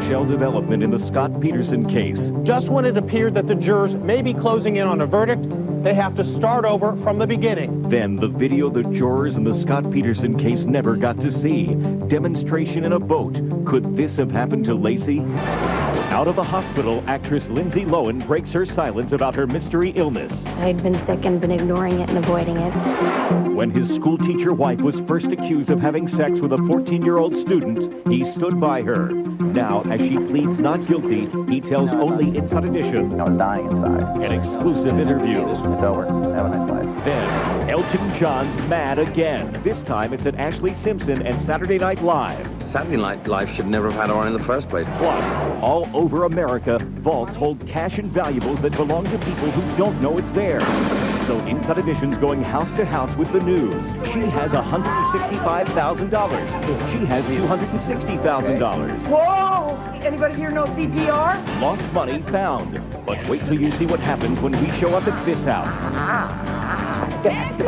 bombshell development in the Scott Peterson case. Just when it appeared that the jurors may be closing in on a verdict, they have to start over from the beginning. Then the video the jurors in the Scott Peterson case never got to see. Demonstration in a boat. Could this have happened to Lacey? Out of the hospital, actress Lindsay Lohan breaks her silence about her mystery illness. I'd been sick and been ignoring it and avoiding it. When his schoolteacher wife was first accused of having sex with a 14-year-old student, he stood by her. Now, as she pleads not guilty, he tells only Inside Edition. I was dying inside. An exclusive interview. It's over. Have a nice life. Then, Elton John's mad again. This time it's at Ashlee Simpson and Saturday Night Live. Saturday Night Live should never have had her on in the first place. Plus, all over America, vaults hold cash and valuables that belong to people who don't know it's there. So Inside Edition's going house to house with the news. She has $165,000. She has $260,000. Whoa! Anybody here know CPR? Lost money found. But wait till you see what happens when we show up at this house. And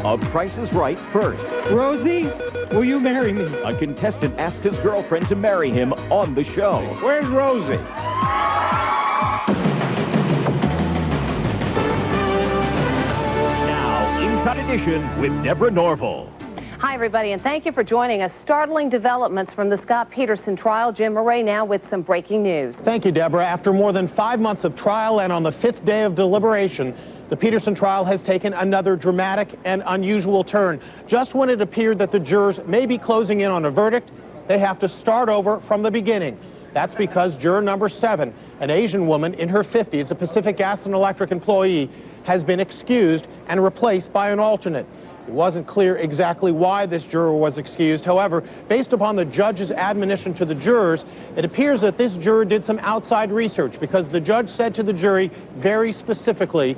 a Price is Right first. Rosie, will you marry me? A contestant asked his girlfriend to marry him on the show. Where's Rosie? Now, Inside Edition with Deborah Norville. Hi, everybody, and thank you for joining us. Startling developments from the Scott Peterson trial. Jim Murray now with some breaking news. Thank you, Deborah. After more than 5 months of trial and on the 5th day of deliberation, the Peterson trial has taken another dramatic and unusual turn. Just when it appeared that the jurors may be closing in on a verdict, they have to start over from the beginning. That's because juror number 7, an Asian woman in her 50s, a Pacific Gas and Electric employee, has been excused and replaced by an alternate. It wasn't clear exactly why this juror was excused. However, based upon the judge's admonition to the jurors, it appears that this juror did some outside research, because the judge said to the jury very specifically,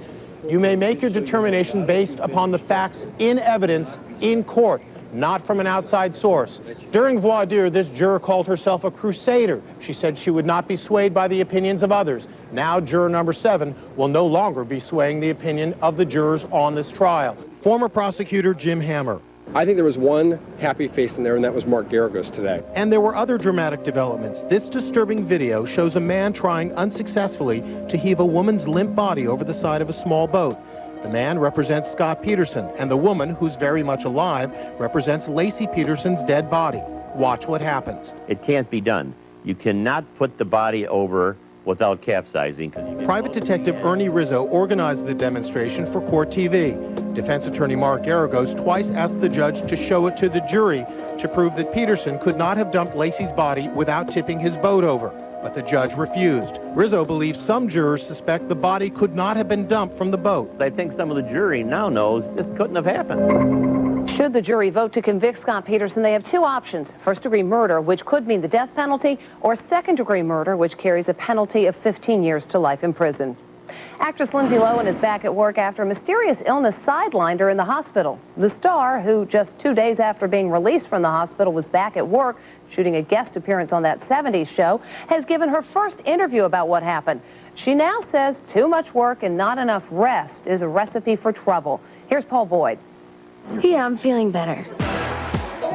you may make your determination based upon the facts in evidence in court, not from an outside source. During voir dire, this juror called herself a crusader. She said she would not be swayed by the opinions of others. Now, juror number 7 will no longer be swaying the opinion of the jurors on this trial. Former prosecutor Jim Hammer. I think there was one happy face in there, and that was Mark Garagos today. And there were other dramatic developments. This disturbing video shows a man trying unsuccessfully to heave a woman's limp body over the side of a small boat. The man represents Scott Peterson, and the woman, who's very much alive, represents Lacey Peterson's dead body. Watch what happens. It can't be done. You cannot put the body over without capsizing. Private Detective Ernie Rizzo organized the demonstration for Court TV. Defense attorney Mark Garagos twice asked the judge to show it to the jury to prove that Peterson could not have dumped Lacey's body without tipping his boat over. But the judge refused. Rizzo believes some jurors suspect the body could not have been dumped from the boat. I think some of the jury now knows this couldn't have happened. Should the jury vote to convict Scott Peterson, they have two options. First-degree murder, which could mean the death penalty, or second-degree murder, which carries a penalty of 15 years to life in prison. Actress Lindsay Lohan is back at work after a mysterious illness sidelined her in the hospital. The star, who just 2 days after being released from the hospital was back at work, shooting a guest appearance on that 70s show, has given her first interview about what happened. She now says too much work and not enough rest is a recipe for trouble. Here's Paul Boyd. Yeah, I'm feeling better.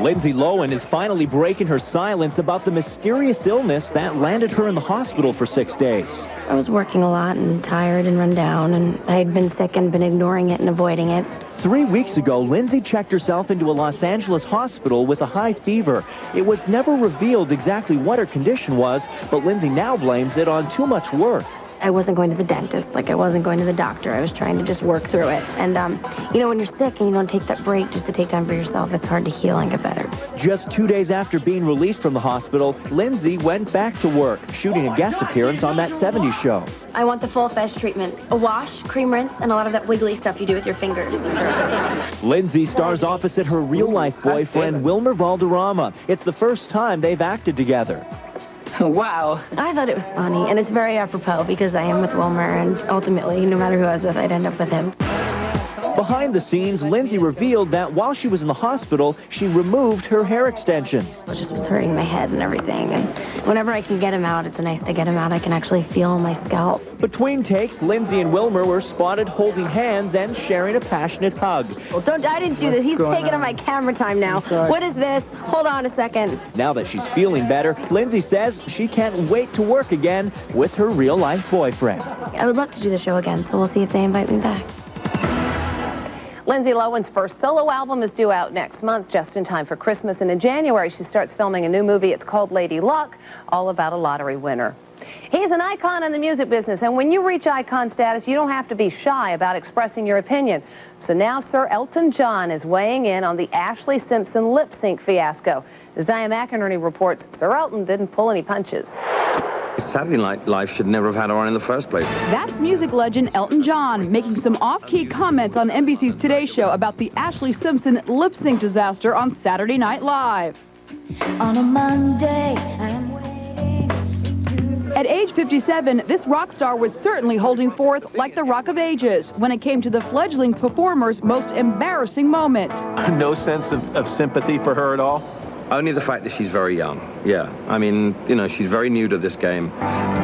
Lindsay Lohan is finally breaking her silence about the mysterious illness that landed her in the hospital for 6 days. I was working a lot and tired and run down, and I had been sick and been ignoring it and avoiding it. 3 weeks ago, Lindsay checked herself into a Los Angeles hospital with a high fever. It was never revealed exactly what her condition was, but Lindsay now blames it on too much work. I wasn't going to the dentist, I wasn't going to the doctor. I was trying to just work through it. And, when you're sick and you don't take that break just to take time for yourself, it's hard to heal and get better. Just 2 days after being released from the hospital, Lindsay went back to work, shooting a guest appearance on that 70s show. I want the full fess treatment. A wash, cream rinse, and a lot of that wiggly stuff you do with your fingers. Lindsay stars opposite her real-life boyfriend, Wilmer Valderrama. It's the first time they've acted together. Wow. I thought it was funny, and it's very apropos because I am with Wilmer, and ultimately, no matter who I was with, I'd end up with him. Behind the scenes, Lindsay revealed that while she was in the hospital, she removed her hair extensions. It just was hurting my head and everything. And whenever I can get them out, it's nice to get them out. I can actually feel my scalp. Between takes, Lindsay and Wilmer were spotted holding hands and sharing a passionate hug. Well, I didn't do this. He's taking up my camera time now. What is this? Hold on a second. Now that she's feeling better, Lindsay says she can't wait to work again with her real-life boyfriend. I would love to do the show again, so we'll see if they invite me back. Lindsay Lohan's first solo album is due out next month, just in time for Christmas. And in January, she starts filming a new movie. It's called Lady Luck, all about a lottery winner. He's an icon in the music business, and when you reach icon status, you don't have to be shy about expressing your opinion. So now Sir Elton John is weighing in on the Ashlee Simpson lip-sync fiasco. As Diane McInerney reports, Sir Elton didn't pull any punches. Saturday Night Live should never have had her on in the first place. That's music legend Elton John making some off-key comments on NBC's Today Show about the Ashlee Simpson lip-sync disaster on Saturday Night Live. On a Monday, I'm waiting. At age 57, this rock star was certainly holding forth like the Rock of Ages when it came to the fledgling performer's most embarrassing moment. No sense of sympathy for her at all? Only the fact that she's very young. Yeah, I mean, you know, she's very new to this game.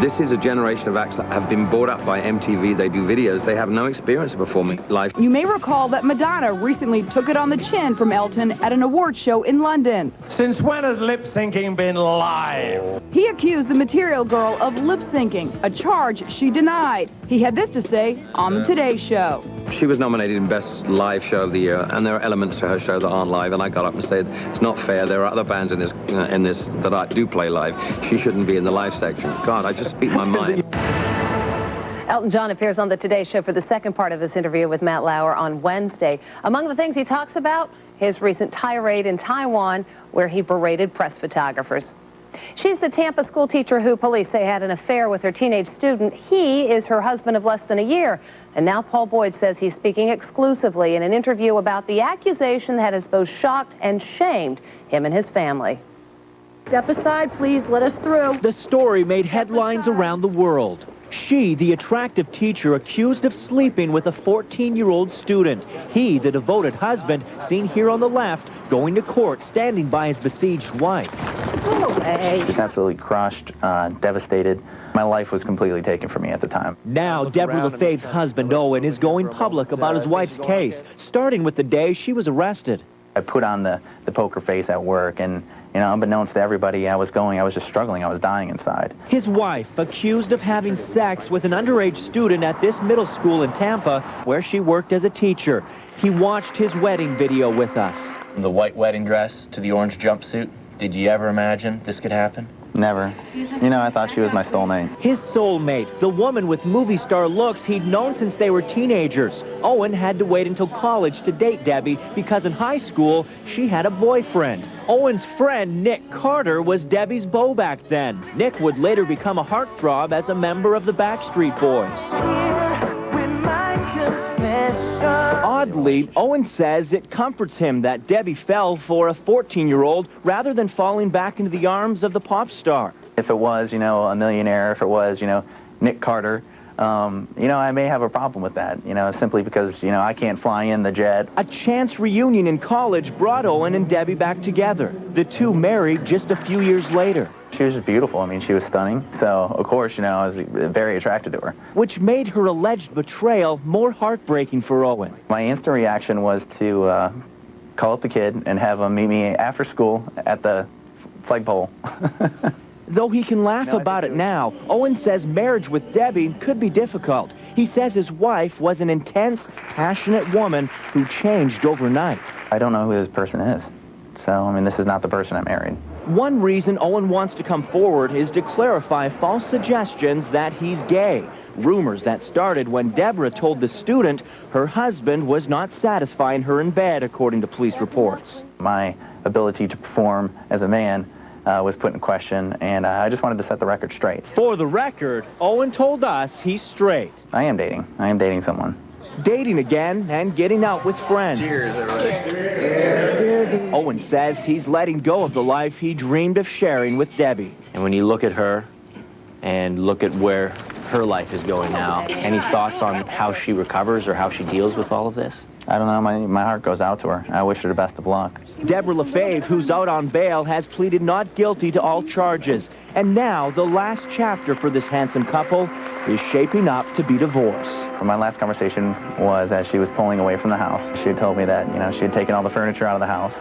This is a generation of acts that have been brought up by MTV. They do videos. They have no experience of performing live. You may recall that Madonna recently took it on the chin from Elton at an award show in London. Since when has lip-syncing been live? He accused the Material Girl of lip-syncing, a charge she denied. He had this to say on the Today Show. She was nominated in Best Live Show of the Year, and there are elements to her show that aren't live, and I got up and said, it's not fair. There are other bands in this that I do play live. She shouldn't be in the live section. God, I just speak my mind. Elton John appears on the Today Show for the second part of this interview with Matt Lauer on Wednesday. Among the things he talks about, his recent tirade in Taiwan, where he berated press photographers. She's the Tampa school teacher who police say had an affair with her teenage student. He is her husband of less than a year. And now Paul Boyd says he's speaking exclusively in an interview about the accusation that has both shocked and shamed him and his family. Step aside, please. Let us through. The story made headlines around the world. She, the attractive teacher, accused of sleeping with a 14-year-old student. He, the devoted husband, seen here on the left, going to court, standing by his besieged wife. Go away. Just absolutely crushed, devastated. My life was completely taken from me at the time. Now, Debra Lafave's husband, Owen, is going public about his wife's case, starting with the day she was arrested. I put on the poker face at work, and, you know, unbeknownst to everybody, I was just struggling. I was dying inside. His wife, accused of having sex with an underage student at this middle school in Tampa, where she worked as a teacher. He watched his wedding video with us. From the white wedding dress to the orange jumpsuit, did you ever imagine this could happen? Never. You know, I thought she was my soulmate. His soulmate, the woman with movie star looks he'd known since they were teenagers. Owen had to wait until college to date Debbie because in high school, she had a boyfriend. Owen's friend, Nick Carter, was Debbie's beau back then. Nick would later become a heartthrob as a member of the Backstreet Boys. Oddly, Owen says it comforts him that Debbie fell for a 14-year-old rather than falling back into the arms of the pop star. If it was, you know, a millionaire, if it was, you know, Nick Carter, you know, I may have a problem with that, you know, simply because, you know, I can't fly in the jet. A chance reunion in college brought Owen and Debbie back together. The two married just a few years later. She was just beautiful. I mean, she was stunning. So, of course, you know, I was very attracted to her. Which made her alleged betrayal more heartbreaking for Owen. My instant reaction was to call up the kid and have him meet me after school at the flagpole. Though he can laugh about it now, Owen says marriage with Debbie could be difficult. He says his wife was an intense, passionate woman who changed overnight. I don't know who this person is. So, I mean, this is not the person I married. One reason Owen wants to come forward is to clarify false suggestions that he's gay. Rumors that started when Debra told the student her husband was not satisfying her in bed, according to police reports. My ability to perform as a man was put in question, and I just wanted to set the record straight. For the record, Owen told us he's straight. I am dating. I am dating someone. Dating again and getting out with friends. Cheers, everybody. Owen says he's letting go of the life he dreamed of sharing with Debbie. And when you look at her and look at where her life is going now, any thoughts on how she recovers or how she deals with all of this? I don't know, my heart goes out to her. I wish her the best of luck. Debra Lafave, who's out on bail, has pleaded not guilty to all charges. And now the last chapter for this handsome couple is shaping up to be divorce. My last conversation was as she was pulling away from the house. She had told me that, she had taken all the furniture out of the house.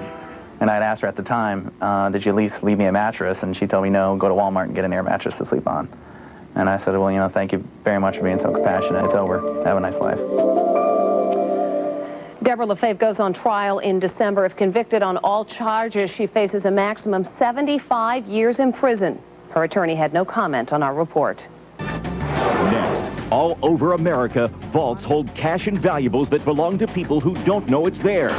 And I'd asked her at the time, did you at least leave me a mattress? And she told me, no, go to Walmart and get an air mattress to sleep on. And I said, well, thank you very much for being so compassionate. It's over. Have a nice life. Debra Lafave goes on trial in December. If convicted on all charges, she faces a maximum 75 years in prison. Her attorney had no comment on our report. Next, all over America, vaults hold cash and valuables that belong to people who don't know it's there.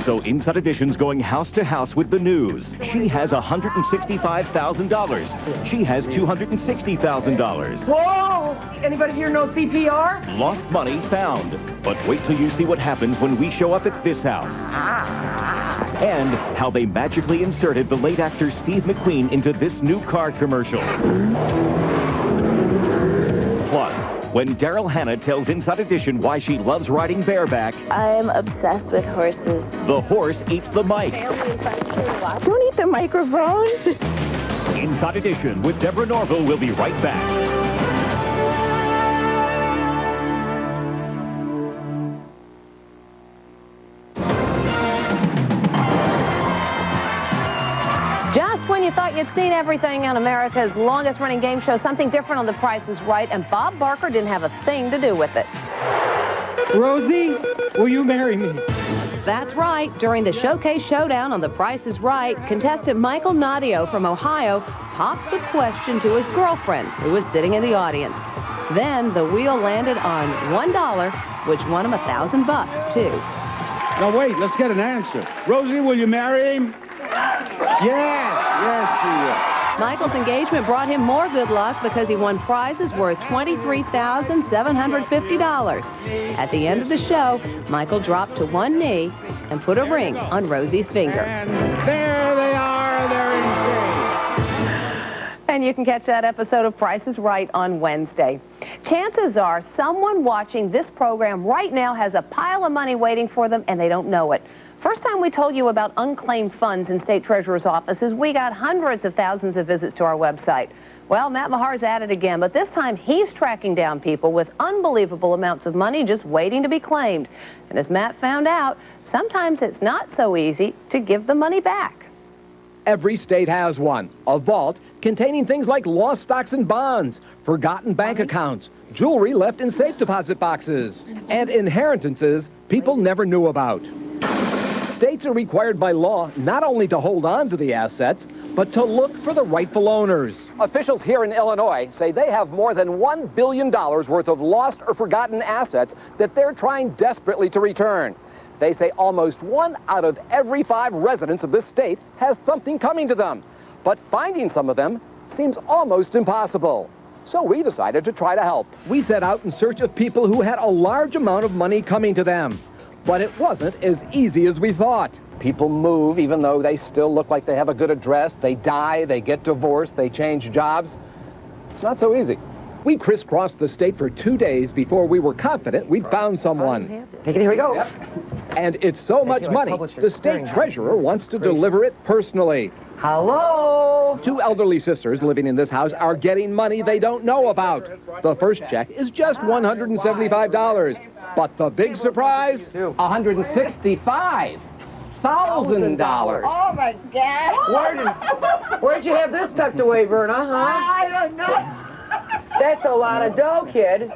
So Inside Edition's going house to house with the news. She has $165,000. She has $260,000. Whoa! Anybody here know CPR? Lost money found. But wait till you see what happens when we show up at this house. And how they magically inserted the late actor Steve McQueen into this new car commercial. Plus, when Daryl Hannah tells Inside Edition why she loves riding bareback, I'm obsessed with horses. the horse eats the mic. Don't eat the microphone. Inside Edition with Deborah Norville will be right back. Just when you thought you'd seen everything on America's longest-running game show, something different on The Price is Right, and Bob Barker didn't have a thing to do with it. Rosie, will you marry me? That's right. During the Showcase Showdown on The Price is Right, contestant Michael Nadio from Ohio popped the question to his girlfriend, who was sitting in the audience. Then the wheel landed on $1, which won him $1,000, too. Now, wait, let's get an answer. Rosie, will you marry him? Yes, she will. Michael's engagement brought him more good luck because he won prizes worth $23,750. At the end of the show, Michael dropped to one knee and put a ring on Rosie's finger. And there they are, they're engaged. And you can catch that episode of Price is Right on Wednesday. Chances are someone watching this program right now has a pile of money waiting for them and they don't know it. First time we told you about unclaimed funds in state treasurer's offices, we got hundreds of thousands of visits to our website. Well, Matt Mahar's at it again, but this time he's tracking down people with unbelievable amounts of money just waiting to be claimed. And as Matt found out, sometimes it's not so easy to give the money back. Every state has one, a vault containing things like lost stocks and bonds, forgotten bank accounts, jewelry left in safe deposit boxes, and inheritances people never knew about. States are required by law not only to hold on to the assets, but to look for the rightful owners. Officials here in Illinois say they have more than $1 billion worth of lost or forgotten assets that they're trying desperately to return. They say almost 1 out of every 5 residents of this state has something coming to them. But finding some of them seems almost impossible. So we decided to try to help. We set out in search of people who had a large amount of money coming to them. But it wasn't as easy as we thought. People move even though they still look like they have a good address. They die, they get divorced, they change jobs. It's not so easy. We crisscrossed the state for 2 days before we were confident we'd found someone. Take it, here we go. Yep. And it's so much money, the state treasurer wants to deliver it personally. Hello? 2 elderly sisters living in this house are getting money they don't know about. The first check is just $175. But the big surprise? $165,000. Oh, my God. Where'd you have this tucked away, Verna, huh? I don't know. That's a lot of dough, kid.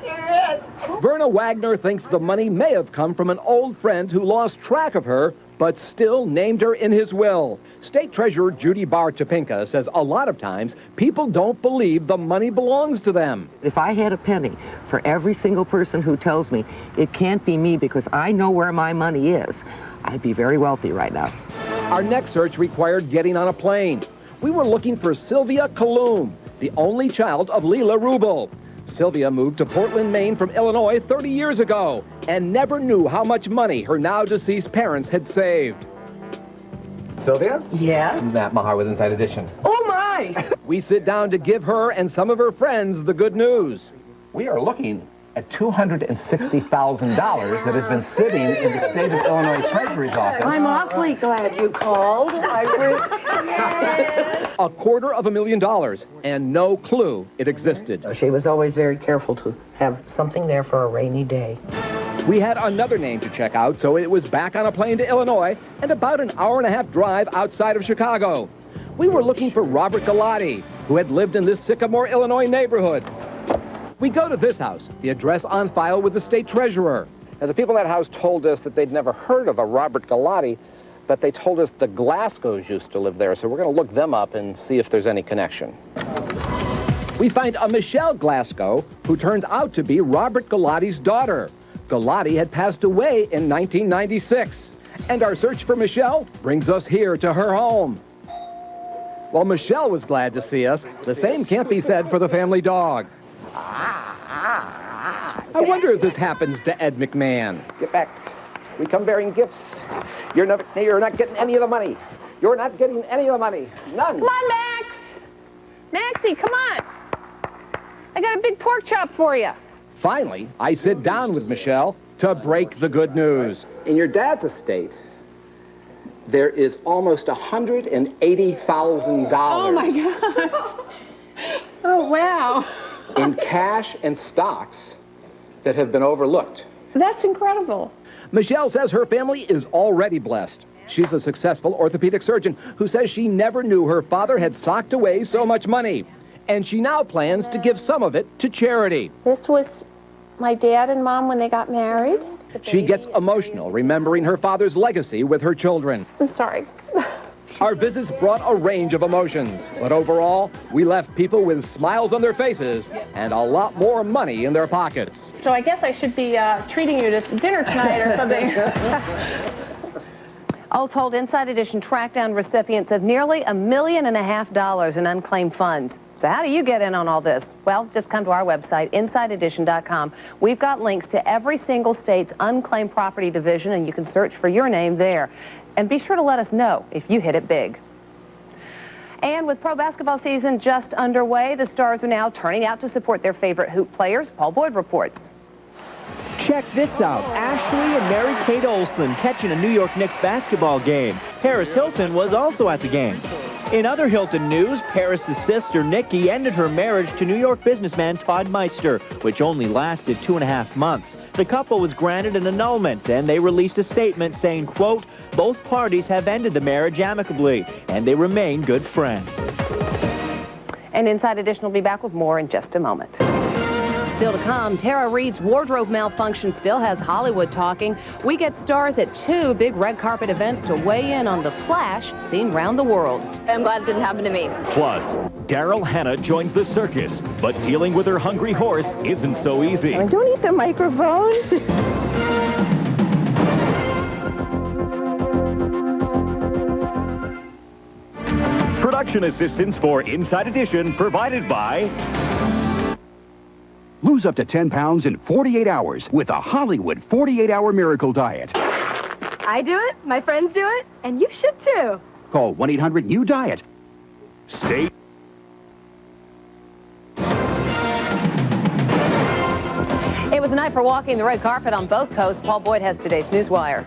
Sure is. Verna Wagner thinks the money may have come from an old friend who lost track of her, but still named her in his will. State Treasurer Judy Barr Topinka says a lot of times people don't believe the money belongs to them. If I had a penny for every single person who tells me it can't be me because I know where my money is, I'd be very wealthy right now. Our next search required getting on a plane. We were looking for Sylvia Kaloum, the only child of Leela Rubel. Sylvia moved to Portland, Maine from Illinois 30 years ago and never knew how much money her now-deceased parents had saved. Sylvia? Yes? Matt Mahar with Inside Edition. Oh, my! We sit down to give her and some of her friends the good news. We are looking at $260,000 that has been sitting in the state of Illinois Treasury's office. I'm awfully glad you called. $250,000 and no clue it existed. She was always very careful to have something there for a rainy day. We had another name to check out, so it was back on a plane to Illinois and about an hour-and-a-half drive outside of Chicago. We were looking for Robert Galati, who had lived in this Sycamore, Illinois neighborhood. We go to this house, the address on file with the state treasurer. Now, the people in that house told us that they'd never heard of a Robert Galati, but they told us the Glasgows used to live there, so we're going to look them up and see if there's any connection. We find a Michelle Glasgow, who turns out to be Robert Galati's daughter. Galati had passed away in 1996, and our search for Michelle brings us here to her home. While Michelle was glad to see us, the same can't be said for the family dog. I wonder if this happens to Ed McMahon. Get back. We come bearing gifts. You're not getting any of the money. You're not getting any of the money. None. Come on, Max. Maxie, come on. I got a big pork chop for you. Finally, I sit down with Michelle to break the good news. In your dad's estate, there is almost $180,000. Oh, my gosh. Oh, wow. In cash and stocks that have been overlooked. That's incredible. Michelle says her family is already blessed. She's a successful orthopedic surgeon who says she never knew her father had socked away so much money. And she now plans to give some of it to charity. This was my dad and mom when they got married. She gets emotional remembering her father's legacy with her children. I'm sorry. Our visits brought a range of emotions, but overall, we left people with smiles on their faces and a lot more money in their pockets. So I guess I should be treating you to dinner tonight or something. All told, Inside Edition tracked down recipients of nearly $1.5 million in unclaimed funds. So how do you get in on all this? Well, just come to our website, InsideEdition.com. We've got links to every single state's unclaimed property division, and you can search for your name there. And be sure to let us know if you hit it big. And with pro basketball season just underway, the Stars are now turning out to support their favorite hoop players. Paul Boyd reports. Check this out. Ashlee and Mary-Kate Olsen catching a New York Knicks basketball game. Paris Hilton was also at the game. In other Hilton news, Paris' sister Nikki ended her marriage to New York businessman Todd Meister, which only lasted 2.5 months. The couple was granted an annulment, and they released a statement saying, quote, both parties have ended the marriage amicably, and they remain good friends. And Inside Edition will be back with more in just a moment. Still to come, Tara Reid's wardrobe malfunction still has Hollywood talking. We get stars at 2 big red carpet events to weigh in on the flash seen around the world. I'm glad it didn't happen to me. Plus, Daryl Hannah joins the circus, but dealing with her hungry horse isn't so easy. Don't eat the microphone. Production assistance for Inside Edition provided by... Lose up to 10 pounds in 48 hours with a Hollywood 48-hour miracle diet. I do it, my friends do it, and you should too. Call 1-800-NEW-DIET. Stay... It was a night for walking the red carpet on both coasts. Paul Boyd has today's Newswire.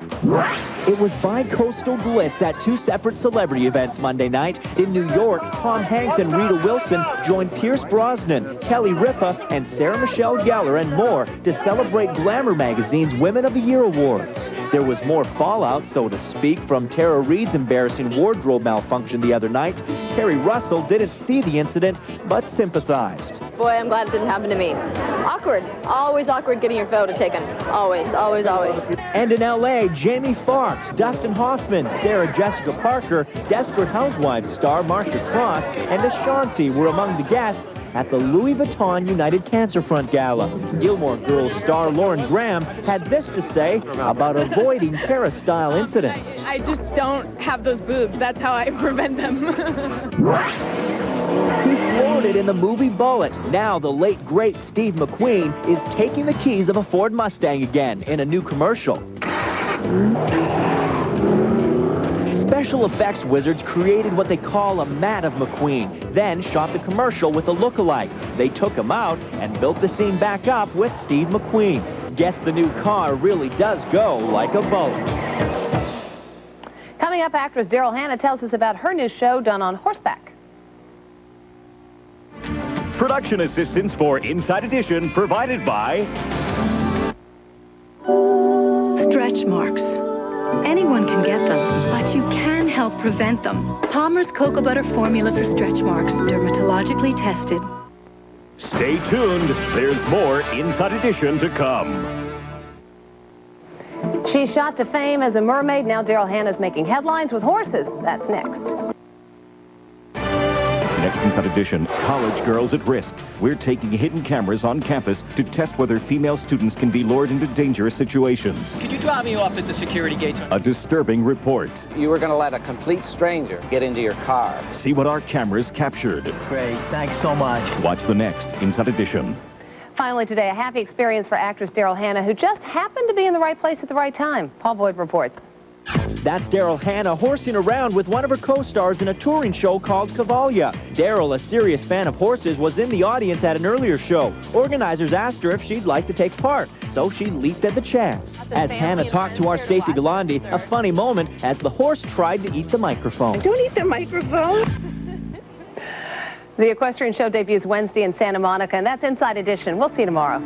It was bi-coastal glitz at 2 separate celebrity events Monday night. In New York, Tom Hanks and Rita Wilson joined Pierce Brosnan, Kelly Ripa, and Sarah Michelle Gellar and more to celebrate Glamour magazine's Women of the Year awards. There was more fallout, so to speak, from Tara Reid's embarrassing wardrobe malfunction the other night. Kerry Russell didn't see the incident, but sympathized. Boy, I'm glad it didn't happen to me. Awkward. Always awkward getting your photo taken. Always, always, always. And in L.A., Jamie Foxx, Dustin Hoffman, Sarah Jessica Parker, Desperate Housewives star Marcia Cross, and Ashanti were among the guests at the Louis Vuitton United Cancer Front Gala. Gilmore Girls star Lauren Graham had this to say about avoiding Tara-style incidents. I just don't have those boobs. That's how I prevent them. He floored it in the movie Bullet. Now the late, great Steve McQueen is taking the keys of a Ford Mustang again in a new commercial. special effects wizards created what they call a mat of McQueen, then shot the commercial with a look-alike. They took him out and built the scene back up with Steve McQueen. Guess the new car really does go like a boat. Coming up, actress Daryl Hannah tells us about her new show done on horseback. Production assistance for Inside Edition provided by Stretch marks. Anyone can get them, but you can help prevent them. Palmer's Cocoa Butter Formula for stretch marks, dermatologically tested. Stay tuned. There's more Inside Edition to come. She's shot to fame as a mermaid. Now Daryl Hannah's making headlines with horses. That's next. Next Inside Edition, college girls at risk. We're taking hidden cameras on campus to test whether female students can be lured into dangerous situations. Could you drop me off at the security gate? A disturbing report. You were going to let a complete stranger get into your car. See what our cameras captured. Great, thanks so much. Watch the next Inside Edition. Finally today, a happy experience for actress Daryl Hannah, who just happened to be in the right place at the right time. Paul Boyd reports. That's Daryl Hannah horsing around with one of her co-stars in a touring show called Cavalia. Daryl, a serious fan of horses, was in the audience at an earlier show. Organizers asked her if she'd like to take part, so she leaped at the chance. As Hannah talked to our Stacey Galandi, a funny moment as the horse tried to eat the microphone. Don't eat the microphone. The equestrian show debuts Wednesday in Santa Monica, and that's Inside Edition. We'll see you tomorrow.